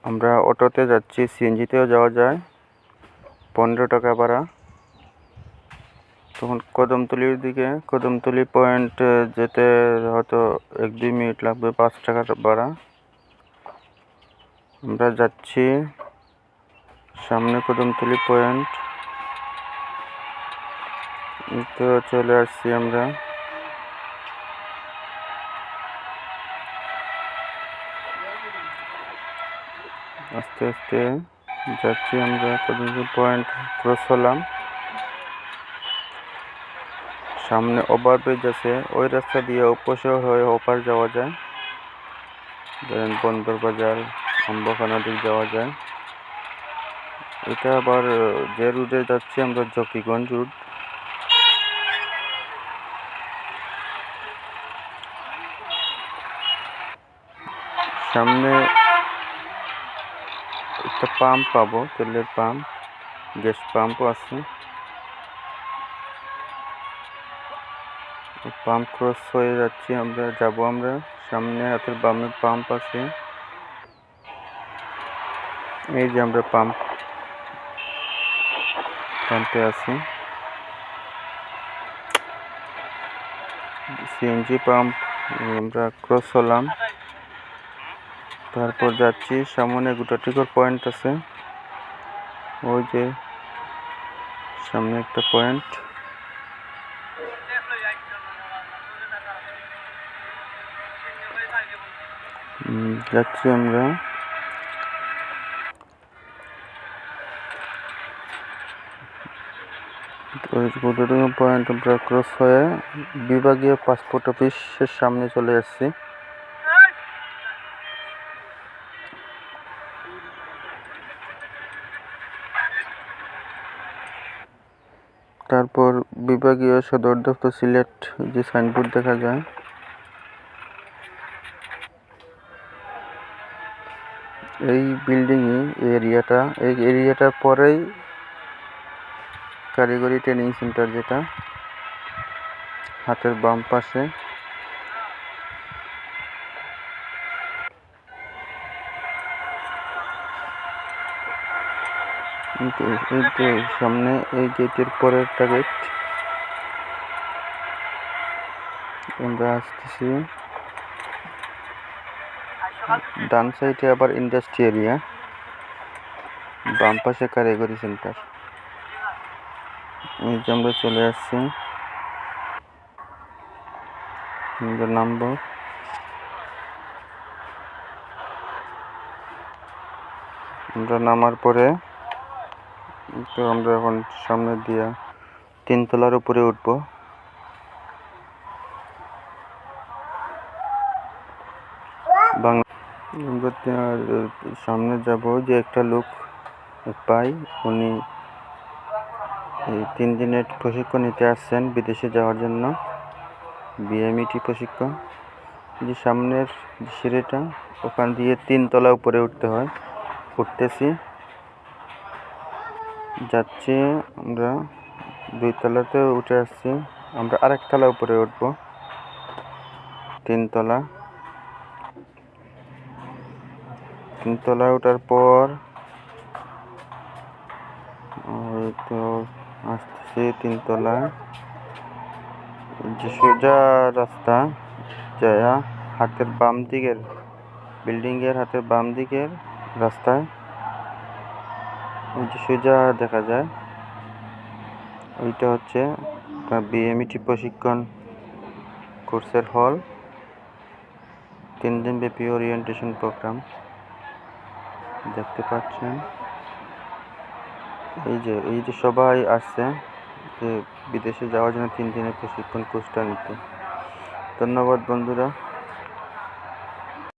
আমরা অটোতে যাচ্ছি, সিএনজিতেও যাওয়া যায়, 15 টাকা ভাড়া। তখন কদমতলির দিকে, কদমতলি পয়েন্ট যেতে হয়তো 1-2 মিনিট লাগবে, 5 টাকা ভাড়া। আমরা যাচ্ছি সামনে কদমতলি পয়েন্ট, তো চলে আসছি আমরা। আস্তে আস্তে যাচ্ছি আমরা, কদমতলি পয়েন্ট ক্রস হলাম। সামনে ওভারব্রিজ আছে, ওই রাস্তা দিয়ে ওপাশে হয়ে ওপার যাওয়া যায়, ধরেন বন্দর বাজার, আম্বখানা দিক যাওয়া যায়। এটা আবার যে রুটে যাচ্ছি আমরা, জকিগঞ্জ রুট। সামনে একটা পাম্প পাবো, তেলের পাম্প, গ্যাস পাম্পও আছে। পাম্প ক্রস হয়ে যাচ্ছি আমরা, আমরা সামনে হাতের বামে পাম্প আছে। এই যে আমরা পাম্পে আছি, সিএনজি পাম্প। আমরা ক্রস হলাম, তারপর যাচ্ছি সামনে গুটাটিকর পয়েন্ট আছে, ওই যে সামনে একটা পয়েন্ট। যাচ্ছি আমরা। ওই গুটাটিকর পয়েন্ট আমরা ক্রস হয়ে বিভাগীয় পাসপোর্ট অফিসের সামনে চলে আসছি। তারপর বিভাগীয় সদর দপ্তর সিলেট, যে সাইনবোর্ড দেখা যায়। এই বিল্ডিংয়ে এই এরিয়াটা পরেই কারিগরি ট্রেনিং সেন্টার, যেটা হাতের বাম পাশে। সামনে এই গেটের পরেরটা গেট। আমরা আসতেছি, ডান সাইডে আবার ইন্ডাস্ট্রি এরিয়া, বাম পাশে কারিগরি সেন্টার। এই যে আমরা চলে আসছি, আমরা নামবো। আমরা নামার পরে তো আমরা এখন সামনে দিয়ে 3 তলার উপরে উঠবো। আমরা সামনে যাব, যে একটা লোক পাই, উনি 3 দিনের প্রশিক্ষণ নিতে আসছেন বিদেশে যাওয়ার জন্য, বিএমইটি প্রশিক্ষণ। যে সামনের সিঁড়িটা, ওখান দিয়ে 3 তলা উপরে উঠতে হয়, উঠতেছি। যাচ্ছি আমরা, 2 তলাতে উঠে আসছি, আমরা আরেক তলা উপরে উঠবো, 3 তলা। 3 তলায় ওঠার পর তো আসতেছি 3 তলায়, যে সোজা রাস্তা যায় হাতের বাম দিকের, বিল্ডিংয়ের হাতের বাম দিকের রাস্তায়, ওই যে সোজা দেখা যায়, ওইটা হচ্ছে বিএমইটি প্রশিক্ষণ কোর্সের হল, 3 দিন ব্যাপী ওরিয়েন্টেশন প্রোগ্রাম দেখতে পাচ্ছেন। এই যে সবাই আসছে যে বিদেশে যাওয়ার জন্য 3 দিনের প্রশিক্ষণ কোর্সটা নিতে। ধন্যবাদ বন্ধুরা।